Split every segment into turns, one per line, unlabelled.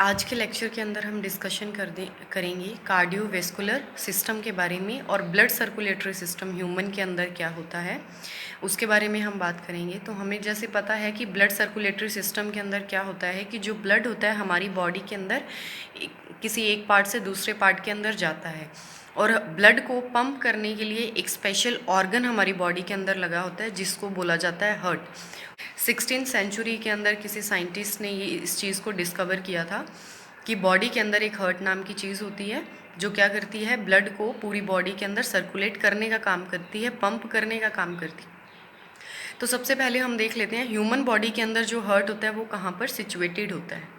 आज के लेक्चर के अंदर हम डिस्कशन करेंगे कार्डियोवैस्कुलर सिस्टम के बारे में और ब्लड सर्कुलेटरी सिस्टम ह्यूमन के अंदर क्या होता है उसके बारे में हम बात करेंगे। तो हमें जैसे पता है कि ब्लड सर्कुलेटरी सिस्टम के अंदर क्या होता है कि जो ब्लड होता है हमारी बॉडी के अंदर किसी एक पार्ट से दूसरे पार्ट के अंदर जाता है और ब्लड को पंप करने के लिए एक स्पेशल ऑर्गन हमारी बॉडी के अंदर लगा होता है जिसको बोला जाता है हार्ट। 16th सेंचुरी के अंदर किसी साइंटिस्ट ने ये इस चीज़ को डिस्कवर किया था कि बॉडी के अंदर एक हार्ट नाम की चीज़ होती है जो क्या करती है, ब्लड को पूरी बॉडी के अंदर सर्कुलेट करने का काम करती है, पंप करने का काम करती है। तो सबसे पहले हम देख लेते हैं ह्यूमन बॉडी के अंदर जो हार्ट होता है वो कहाँ पर सिचुएटेड होता है।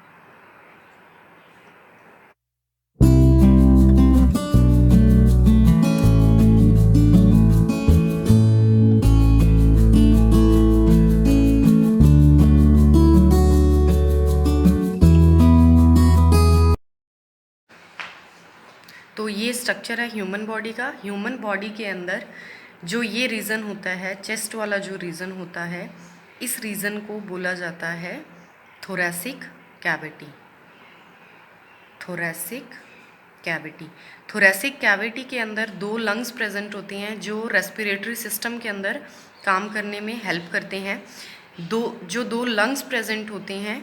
तो ये स्ट्रक्चर है ह्यूमन बॉडी का। ह्यूमन बॉडी के अंदर जो ये रीजन होता है, चेस्ट वाला जो रीजन होता है, इस रीजन को बोला जाता है thoracic cavity. Thoracic cavity. Thoracic cavity के अंदर दो लंग्स प्रेजेंट होते हैं जो रेस्पिरेटरी सिस्टम के अंदर काम करने में हेल्प करते हैं। दो लंग्स प्रेजेंट होते हैं,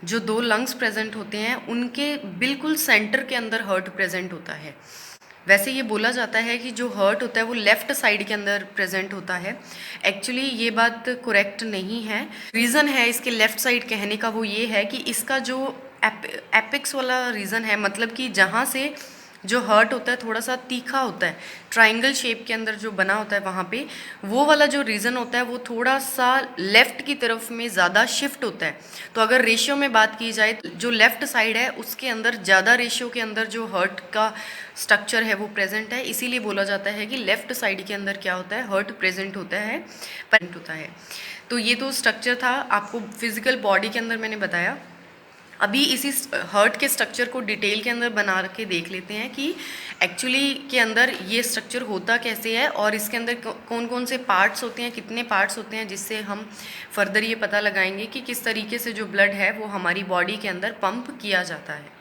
जो दो लंग्स प्रेजेंट होते हैं उनके बिल्कुल सेंटर के अंदर हार्ट प्रेजेंट होता है। वैसे ये बोला जाता है कि जो हार्ट होता है वो लेफ़्ट साइड के अंदर प्रेजेंट होता है। एक्चुअली ये बात करेक्ट नहीं है। रीज़न है इसके लेफ़्ट साइड कहने का वो ये है कि इसका जो एपिक्स वाला रीज़न है, मतलब कि जहाँ से जो हार्ट होता है थोड़ा सा तीखा होता है, ट्रायंगल शेप के अंदर जो बना होता है वहाँ पे, वो वाला जो रीज़न होता है वो थोड़ा सा लेफ़्ट की तरफ में ज़्यादा शिफ्ट होता है। तो अगर रेशियो में बात की जाए तो जो लेफ़्ट साइड है उसके अंदर ज़्यादा रेशियो के अंदर जो हार्ट का स्ट्रक्चर है वो प्रेजेंट है, इसीलिए बोला जाता है कि लेफ़्ट साइड के अंदर क्या होता है, हार्ट प्रेजेंट होता है। तो ये तो स्ट्रक्चर था, आपको फिजिकल बॉडी के अंदर मैंने बताया। अभी इसी हार्ट के स्ट्रक्चर को डिटेल के अंदर बना के देख लेते हैं कि एक्चुअली के अंदर ये स्ट्रक्चर होता कैसे है और इसके अंदर कौन कौन से पार्ट्स होते हैं, कितने पार्ट्स होते हैं, जिससे हम फर्दर ये पता लगाएंगे कि किस तरीके से जो ब्लड है वो हमारी बॉडी के अंदर पंप किया जाता है।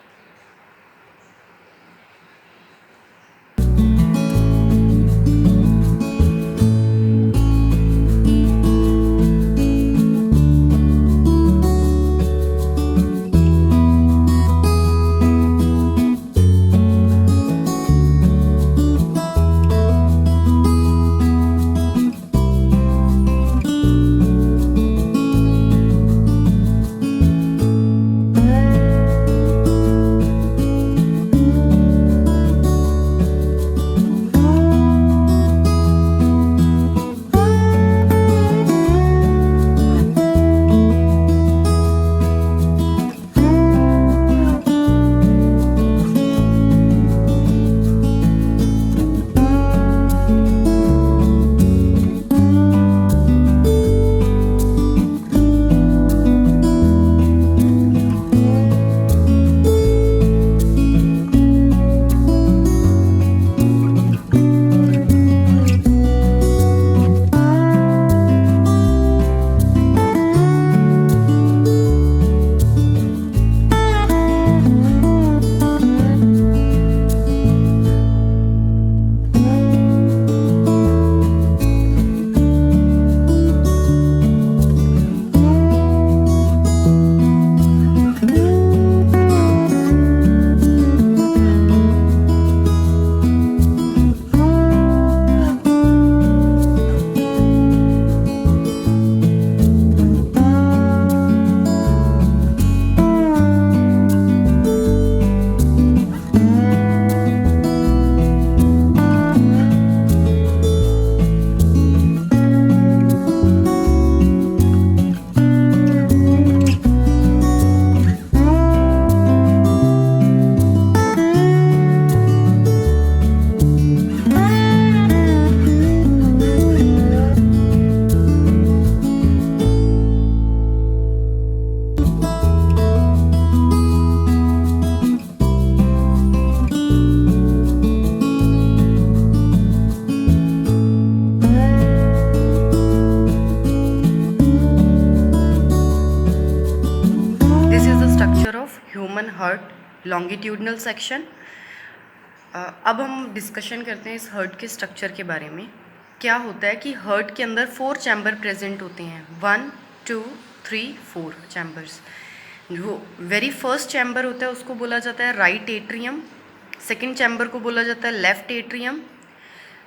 Of human heart longitudinal section. अब हम डिस्कशन करते हैं इस हार्ट के स्ट्रक्चर के बारे में। क्या होता है कि हार्ट के अंदर 4 चैम्बर प्रेजेंट होते हैं, 1 2 3 4 चैम्बर्स। जो वेरी फर्स्ट चैम्बर होता है उसको बोला जाता है राइट एट्रियम, सेकेंड चैम्बर को बोला जाता है लेफ्ट एट्रियम।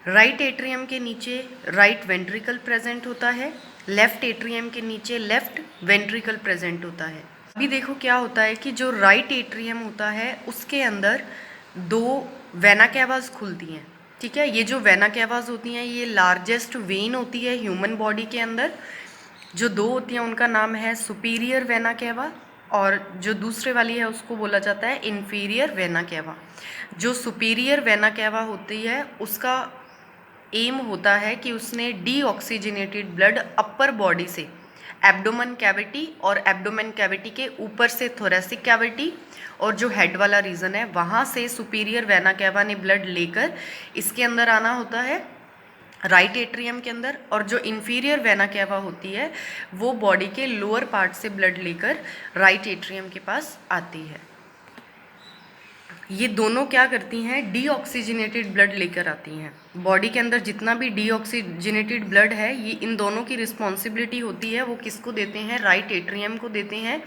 राइट एट्रियम के नीचे राइट वेंट्रिकल प्रेजेंट होता है, लेफ्ट एट्रियम के नीचे लेफ्ट वेंट्रिकल प्रेजेंट होता है। अभी देखो क्या होता है कि जो राइट एट्रियम होता है उसके अंदर 2 वेना कैवास खुलती हैं, ठीक है। ये जो वेना कैवास होती हैं ये लार्जेस्ट वेन होती है ह्यूमन बॉडी के अंदर। जो 2 होती हैं उनका नाम है सुपीरियर वेना कैवा, और जो दूसरे वाली है उसको बोला जाता है इन्फीरियर वेना कैवा। जो सुपीरियर वेना कैवा होती है उसका एम होता है कि उसने डीऑक्सीजनेटेड ब्लड अपर बॉडी से एब्डोमेन कैविटी और एब्डोमेन कैविटी के ऊपर से थोरेसिक कैविटी और जो हेड वाला रीजन है वहाँ से सुपीरियर वेना कैवा ने ब्लड लेकर इसके अंदर आना होता है राइट एट्रियम के अंदर। और जो इन्फीरियर वेना कैवा होती है वो बॉडी के लोअर पार्ट से ब्लड लेकर राइट एट्रियम के पास आती है। ये दोनों क्या करती हैं, डीऑक्सीजनेटेड ब्लड लेकर आती हैं। बॉडी के अंदर जितना भी डीऑक्सीजनेटेड ब्लड है ये इन दोनों की रिस्पॉन्सिबिलिटी होती है, वो किसको देते हैं, राइट एट्रियम को देते हैं।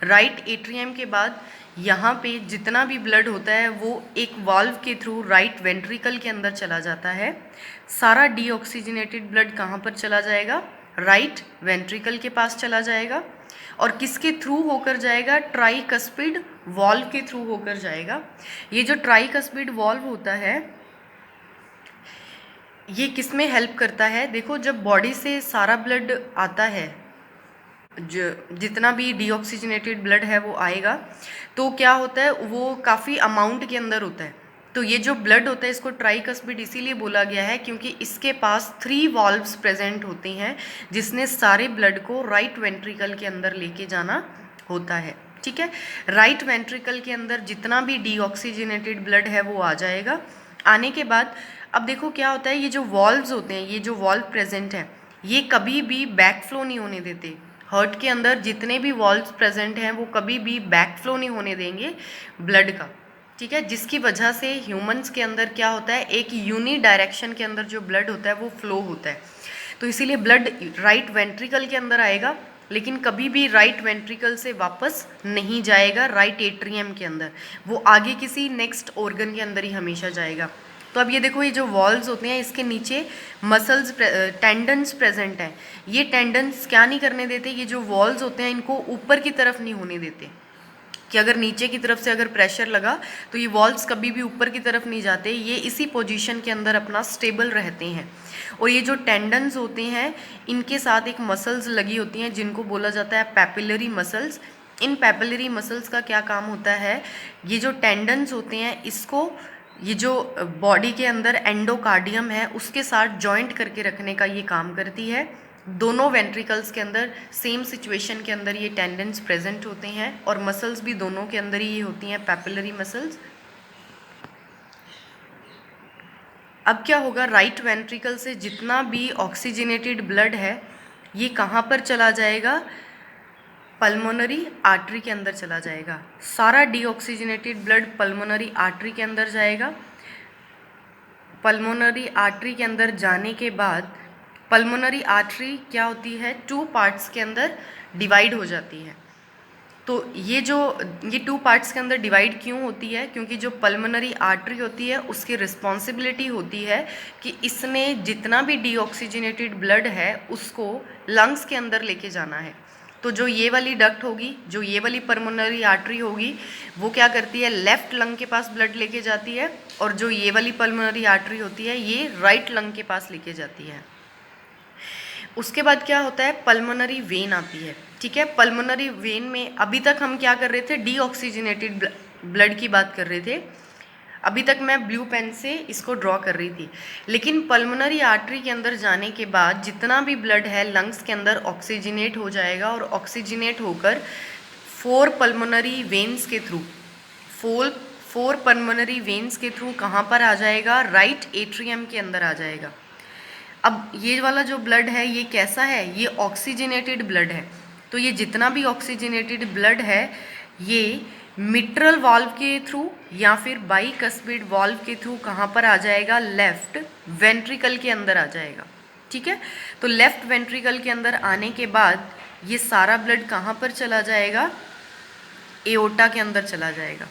राइट एट्रियम के बाद यहाँ पे जितना भी ब्लड होता है वो एक वाल्व के थ्रू राइट वेंट्रिकल के अंदर चला जाता है। सारा डीऑक्सीजनेटेड ब्लड कहाँ पर चला जाएगा, राइट वेंट्रिकल के पास चला जाएगा। और किसके थ्रू होकर जाएगा, ट्राइकस्पिड वॉल्व के थ्रू होकर जाएगा। ये जो ट्राइकस्पिड वॉल्व होता है ये किस में हेल्प करता है, देखो जब बॉडी से सारा ब्लड आता है, जो जितना भी डीऑक्सीजनेटेड ब्लड है वो आएगा तो क्या होता है वो काफ़ी अमाउंट के अंदर होता है। तो ये जो ब्लड होता है इसको ट्राइकस्पिड इसीलिए बोला गया है क्योंकि इसके पास 3 वॉल्व्स प्रेजेंट होते हैं जिसने सारे ब्लड को राइट वेंट्रिकल के अंदर लेके जाना होता है, ठीक है। राइट वेंट्रिकल के अंदर जितना भी डीऑक्सीजनेटेड ब्लड है वो आ जाएगा। आने के बाद अब देखो क्या होता है, ये जो वॉल्व्स होते हैं, ये जो वॉल्व प्रेजेंट है ये कभी भी बैक फ्लो नहीं होने देते। हार्ट के अंदर जितने भी वॉल्व्स प्रेजेंट हैं वो कभी भी बैक फ्लो नहीं होने देंगे ब्लड का, ठीक है। जिसकी वजह से ह्यूमंस के अंदर क्या होता है, एक यूनी डायरेक्शन के अंदर जो ब्लड होता है वो फ्लो होता है। तो इसीलिए ब्लड राइट वेंट्रिकल के अंदर आएगा लेकिन कभी भी राइट वेंट्रिकल से वापस नहीं जाएगा राइट एट्रियम के अंदर, वो आगे किसी नेक्स्ट ऑर्गन के अंदर ही हमेशा जाएगा। तो अब ये देखो ये जो वॉल्व्स होते हैं इसके नीचे मसल्स टेंडन्स प्रेजेंट हैं। ये टेंडन्स क्या नहीं करने देते, ये जो वॉल्व्स होते हैं इनको ऊपर की तरफ नहीं होने देते कि अगर नीचे की तरफ से अगर प्रेशर लगा तो ये वॉल्व्स कभी भी ऊपर की तरफ नहीं जाते, ये इसी पोजीशन के अंदर अपना स्टेबल रहते हैं। और ये जो टेंडन्स होते हैं इनके साथ एक मसल्स लगी होती हैं जिनको बोला जाता है पैपिलरी मसल्स। इन पैपिलरी मसल्स का क्या काम होता है, ये जो टेंडन्स होते हैं इसको ये जो बॉडी के अंदर एंडोकार्डियम है उसके साथ जॉइंट करके रखने का ये काम करती है। दोनों वेंट्रिकल्स के अंदर सेम सिचुएशन के अंदर ये टेंडेंस प्रेजेंट होते हैं और मसल्स भी दोनों के अंदर ही होती हैं, पैपिलरी मसल्स। अब क्या होगा, राइट वेंट्रिकल से जितना भी ऑक्सीजनेटेड ब्लड है ये कहाँ पर चला जाएगा, पल्मोनरी आर्टरी के अंदर चला जाएगा। सारा डीऑक्सीजनेटेड ब्लड पल्मोनरी आर्टरी के अंदर जाएगा। पल्मोनरी आर्टरी के अंदर जाने के बाद पल्मोनरी आर्टरी क्या होती है, 2 पार्ट्स के अंदर डिवाइड हो जाती है। तो ये 2 पार्ट्स के अंदर डिवाइड क्यों होती है, क्योंकि जो पल्मोनरी आर्टरी होती है उसकी रिस्पॉन्सिबिलिटी होती है कि इसने जितना भी डीऑक्सीजनेटेड ब्लड है उसको लंग्स के अंदर लेके जाना है। तो जो ये वाली डक्ट होगी, जो ये वाली पल्मोनरी आर्टरी होगी वो क्या करती है, लेफ्ट लंग के पास ब्लड लेके जाती है, और जो ये वाली पल्मोनरी आर्टरी होती है ये राइट लंग के पास लेके जाती है। उसके बाद क्या होता है, पल्मोनरी वेन आती है, ठीक है। पल्मोनरी वेन में अभी तक हम क्या कर रहे थे, डीऑक्सीजनेटेड ब्लड की बात कर रहे थे। अभी तक मैं ब्लू पेन से इसको ड्रॉ कर रही थी, लेकिन पल्मोनरी आर्टरी के अंदर जाने के बाद जितना भी ब्लड है लंग्स के अंदर ऑक्सीजनेट हो जाएगा और ऑक्सीजनेट होकर 4 पल्मोनरी वेन्स के थ्रू 4 पल्मोनरी वेन्स के थ्रू कहाँ पर आ जाएगा, राइट एट्रियम के अंदर आ जाएगा। अब ये वाला जो ब्लड है ये कैसा है, ये ऑक्सीजनेटेड ब्लड है। तो ये जितना भी ऑक्सीजनेटेड ब्लड है ये मिट्रल वाल्व के थ्रू या फिर बाइकस्पिड वाल्व के थ्रू कहाँ पर आ जाएगा, लेफ्ट वेंट्रिकल के अंदर आ जाएगा। ठीक है, तो लेफ्ट वेंट्रिकल के अंदर आने के बाद ये सारा ब्लड कहाँ पर चला जाएगा, एओर्टा के अंदर चला जाएगा।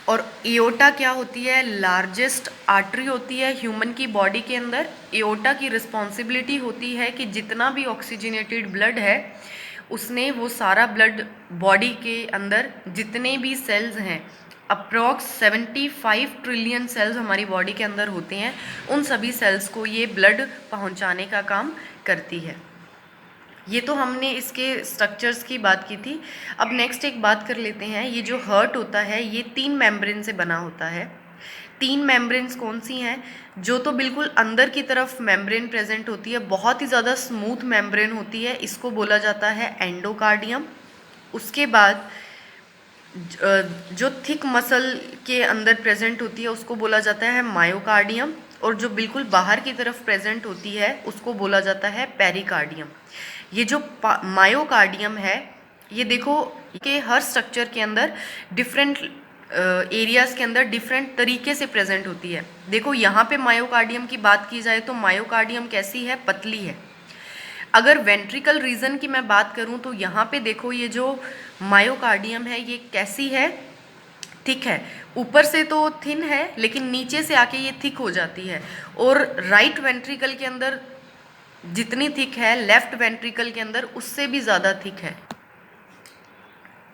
और एओर्टा क्या होती है, लार्जेस्ट आर्टरी होती है ह्यूमन की बॉडी के अंदर। एओर्टा की रिस्पॉन्सिबिलिटी होती है कि जितना भी ऑक्सीजनेटेड ब्लड है उसने वो सारा ब्लड बॉडी के अंदर जितने भी सेल्स हैं, अप्रॉक्स 75 ट्रिलियन सेल्स हमारी बॉडी के अंदर होते हैं, उन सभी सेल्स को ये ब्लड पहुंचाने का काम करती है। ये तो हमने इसके स्ट्रक्चर्स की बात की थी। अब नेक्स्ट एक बात कर लेते हैं, ये जो हार्ट होता है ये 3 मेम्ब्रेन से बना होता है। 3 मेम्ब्रेन्स कौन सी हैं, जो तो बिल्कुल अंदर की तरफ मेम्ब्रेन प्रेजेंट होती है, बहुत ही ज़्यादा स्मूथ मेम्ब्रेन होती है, इसको बोला जाता है एंडोकार्डियम। उसके बाद जो थिक मसल के अंदर प्रेजेंट होती है उसको बोला जाता है मायोकार्डियम, और जो बिल्कुल बाहर की तरफ प्रेजेंट होती है उसको बोला जाता है पेरिकार्डियम। ये जो मायोकार्डियम है, ये देखो कि हर स्ट्रक्चर के अंदर डिफरेंट एरियाज़ के अंदर डिफरेंट तरीके से प्रेजेंट होती है। देखो यहाँ पे मायोकार्डियम की बात की जाए तो मायोकार्डियम कैसी है, पतली है। अगर वेंट्रिकल रीजन की मैं बात करूँ तो यहाँ पे देखो ये जो मायोकार्डियम है ये कैसी है, थिक है। ऊपर से तो थिन है लेकिन नीचे से आके ये थिक हो जाती है। और राइट वेंट्रिकल के अंदर जितनी थिक है, लेफ्ट वेंट्रिकल के अंदर उससे भी ज़्यादा थिक है।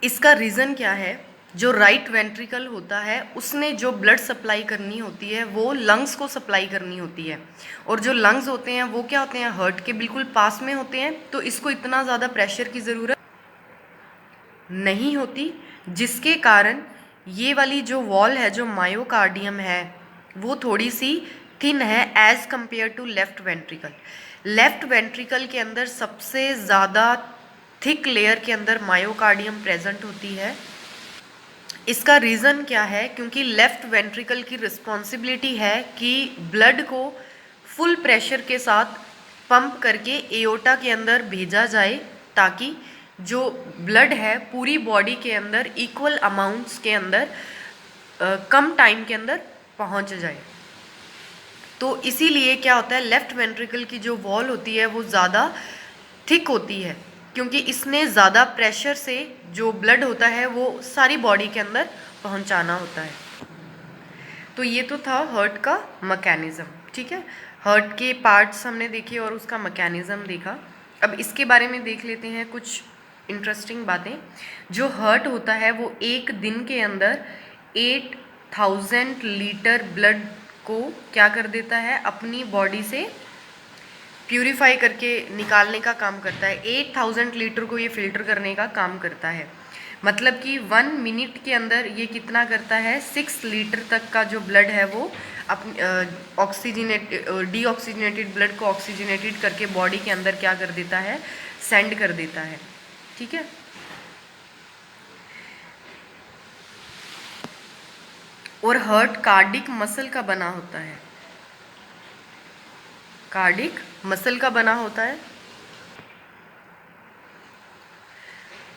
इसका रीज़न क्या है, जो राइट वेंट्रिकल होता है उसने जो ब्लड सप्लाई करनी होती है वो लंग्स को सप्लाई करनी होती है, और जो लंग्स होते हैं वो क्या होते हैं, हार्ट के बिल्कुल पास में होते हैं, तो इसको इतना ज़्यादा प्रेशर की ज़रूरत नहीं होती, जिसके कारण ये वाली जो वॉल है, जो मायोकार्डियम है, वो थोड़ी सी थिन है as compare to left ventricle. Left ventricle के अंदर सबसे ज़्यादा थिक लेयर के अंदर मायोकार्डियम प्रेजेंट होती है। इसका रीज़न क्या है, क्योंकि लेफ्ट वेंट्रिकल की रिस्पॉन्सिबिलिटी है कि ब्लड को फुल प्रेशर के साथ पंप करके एओर्टा के अंदर भेजा जाए, ताकि जो ब्लड है पूरी बॉडी के अंदर इक्वल अमाउंट्स के अंदर कम टाइम के अंदर पहुंच जाए। तो इसीलिए क्या होता है, लेफ्ट वेंट्रिकल की जो वॉल होती है वो ज़्यादा थिक होती है, क्योंकि इसने ज़्यादा प्रेशर से जो ब्लड होता है वो सारी बॉडी के अंदर पहुंचाना होता है। तो ये तो था हार्ट का मैकेनिज़्म। ठीक है, हार्ट के पार्ट्स हमने देखे और उसका मैकेनिज़्म देखा। अब इसके बारे में देख लेते हैं कुछ इंटरेस्टिंग बातें। जो हार्ट होता है वो एक दिन के अंदर 8000 लीटर ब्लड को क्या कर देता है, अपनी बॉडी से प्यूरिफाई करके निकालने का काम करता है। 8000 लीटर को ये फिल्टर करने का काम करता है। मतलब कि 1 मिनट के अंदर ये कितना करता है, 6 लीटर तक का जो ब्लड है वो डीऑक्सीजनेटेड ब्लड को ऑक्सीजनेटेड करके बॉडी के अंदर क्या कर देता है, सेंड कर देता है। ठीक है, और हार्ट कार्डिक मसल का बना होता है, कार्डिक मसल का बना होता है।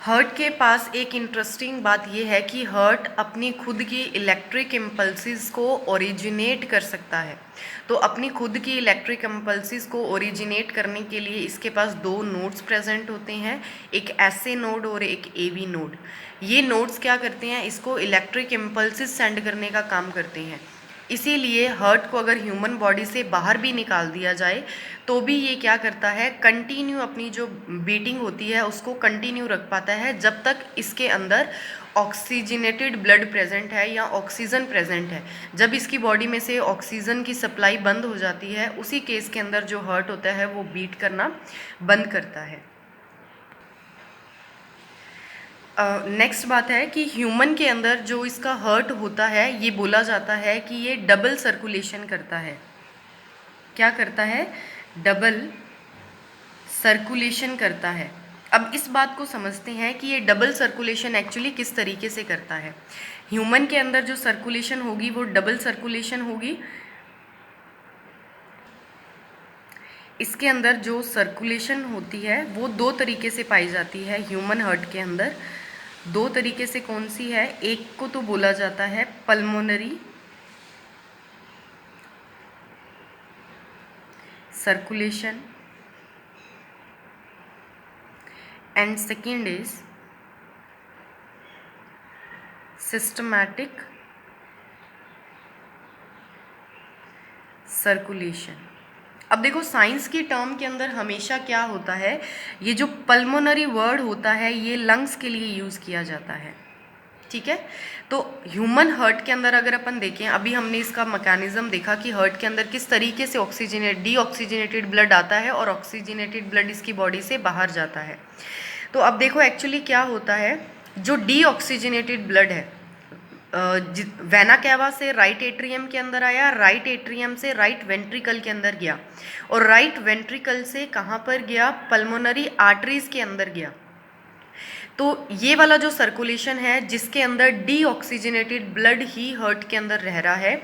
हार्ट के पास एक इंटरेस्टिंग बात यह है कि हार्ट अपनी खुद की इलेक्ट्रिक इम्पल्सिस को ओरिजिनेट कर सकता है। तो अपनी खुद की इलेक्ट्रिक इम्पल्सिस को ओरिजिनेट करने के लिए इसके पास 2 नोड्स प्रेजेंट होते हैं, एक SA नोड और एक AV नोड। ये नोड्स क्या करते हैं, इसको इलेक्ट्रिक इम्पल्सिस सेंड करने का काम करते हैं। इसीलिए हार्ट को अगर ह्यूमन बॉडी से बाहर भी निकाल दिया जाए तो भी ये क्या करता है, कंटिन्यू अपनी जो बीटिंग होती है उसको कंटिन्यू रख पाता है, जब तक इसके अंदर ऑक्सीजनेटेड ब्लड प्रेजेंट है या ऑक्सीजन प्रेजेंट है। जब इसकी बॉडी में से ऑक्सीजन की सप्लाई बंद हो जाती है, उसी केस के अंदर जो हार्ट होता है वो बीट करना बंद करता है। नेक्स्ट बात है कि ह्यूमन के अंदर जो इसका हार्ट होता है ये बोला जाता है कि ये डबल सर्कुलेशन करता है। क्या करता है, डबल सर्कुलेशन करता है। अब इस बात को समझते हैं कि ये डबल सर्कुलेशन एक्चुअली किस तरीके से करता है। ह्यूमन के अंदर जो सर्कुलेशन होगी वो डबल सर्कुलेशन होगी। इसके अंदर जो सर्कुलेशन होती है वो 2 तरीके से पाई जाती है ह्यूमन हार्ट के अंदर। दो तरीके से कौन सी है, एक को तो बोला जाता है pulmonary circulation and second is systematic circulation. अब देखो साइंस की टर्म के अंदर हमेशा क्या होता है, ये जो पल्मोनरी वर्ड होता है ये लंग्स के लिए यूज़ किया जाता है, ठीक है। तो ह्यूमन हार्ट के अंदर अगर अपन देखें, अभी हमने इसका मैकेनिज्म देखा कि हार्ट के अंदर किस तरीके से डीऑक्सीजनेटेड ब्लड आता है और ऑक्सीजनेटेड ब्लड इसकी बॉडी से बाहर जाता है। तो अब देखो एक्चुअली क्या होता है, जो डीऑक्सीजनेटेड ब्लड है वेना कैवा से राइट एट्रियम के अंदर आया, राइट एट्रियम से राइट वेंट्रिकल के अंदर गया और राइट वेंट्रिकल से कहाँ पर गया, पल्मोनरी आर्टरीज के अंदर गया। तो ये वाला जो सर्कुलेशन है जिसके अंदर डीऑक्सीजनेटेड ब्लड ही हार्ट के अंदर रह रहा है,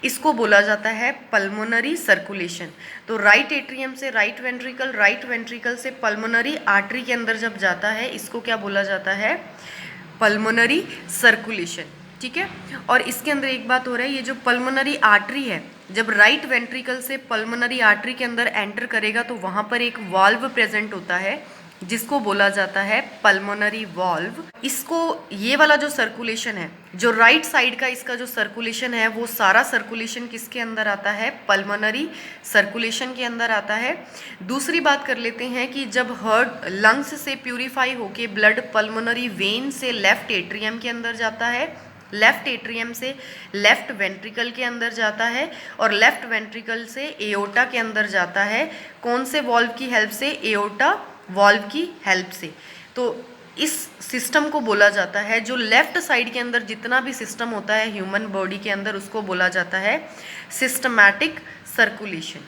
इसको बोला जाता है पल्मोनरी सर्कुलेशन। तो राइट एट्रियम से राइट वेंट्रिकल से पल्मोनरी आर्टरी के अंदर जब जाता है, इसको क्या बोला जाता है, पल्मोनरी सर्कुलेशन, ठीक है। और इसके अंदर एक बात हो रहा है, ये जो पल्मोनरी आर्टरी है जब राइट वेंट्रिकल से पल्मोनरी आर्टरी के अंदर एंटर करेगा तो वहाँ पर एक वाल्व प्रेजेंट होता है जिसको बोला जाता है पल्मोनरी वाल्व। इसको ये वाला जो सर्कुलेशन है, जो राइट साइड का इसका जो सर्कुलेशन है वो सारा सर्कुलेशन किसके अंदर आता है, पल्मोनरी सर्कुलेशन के अंदर आता है। दूसरी बात कर लेते हैं कि जब हार्ट लंग्स से प्यूरिफाई होके ब्लड पल्मोनरी वेन से लेफ्ट एट्रियम के अंदर जाता है, लेफ्ट एट्रियम से लेफ्ट वेंट्रिकल के अंदर जाता है और लेफ्ट वेंट्रिकल से एओर्टा के अंदर जाता है, कौन से वॉल्व की हेल्प से, एओर्टा वॉल्व की हेल्प से। तो इस सिस्टम को बोला जाता है, जो लेफ्ट साइड के अंदर जितना भी सिस्टम होता है ह्यूमन बॉडी के अंदर उसको बोला जाता है सिस्टमैटिक सर्कुलेशन,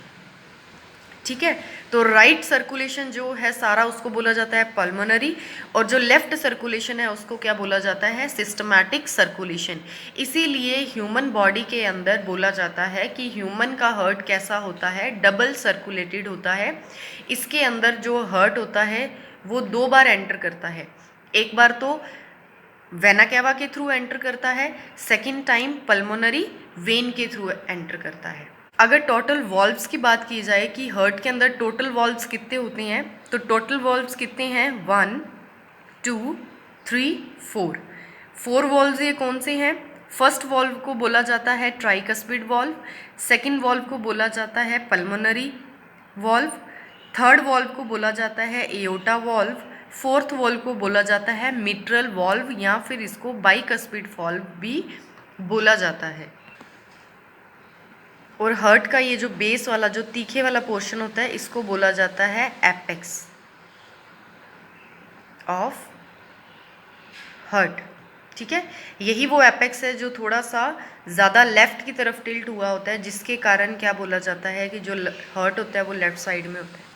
ठीक है। तो राइट सर्कुलेशन जो है सारा उसको बोला जाता है पल्मोनरी और जो लेफ्ट सर्कुलेशन है उसको क्या बोला जाता है, सिस्टमैटिक सर्कुलेशन। इसीलिए ह्यूमन बॉडी के अंदर बोला जाता है कि ह्यूमन का हार्ट कैसा होता है, डबल सर्कुलेटेड होता है। इसके अंदर जो हार्ट होता है वो दो बार एंटर करता है, एक बार तो वेना कैवा के थ्रू एंटर करता है, सेकेंड टाइम पल्मोनरी वेन के थ्रू एंटर करता है। अगर टोटल वॉल्व्स की बात की जाए कि हार्ट के अंदर टोटल वॉल्व्स कितने होते हैं, तो टोटल वॉल्व्स कितने हैं, 1 2 3 4 4 वॉल्व्स ये कौन से हैं, फर्स्ट वॉल्व को बोला जाता है ट्राइकस्पिड वॉल्व, सेकंड वॉल्व को बोला जाता है पल्मोनरी वॉल्व, थर्ड वॉल्व को बोला जाता है एओर्टा वॉल्व, फोर्थ वॉल्व को बोला जाता है मिट्रल वॉल्व या फिर इसको बाइकस्पिड वॉल्व भी बोला जाता है। और हार्ट का ये जो बेस वाला जो तीखे वाला पोर्शन होता है इसको बोला जाता है एपेक्स ऑफ हार्ट, ठीक है। यही वो एपेक्स है जो थोड़ा सा ज़्यादा लेफ्ट की तरफ टिल्ट हुआ होता है, जिसके कारण क्या बोला जाता है कि जो हार्ट होता है वो लेफ्ट साइड में होता है।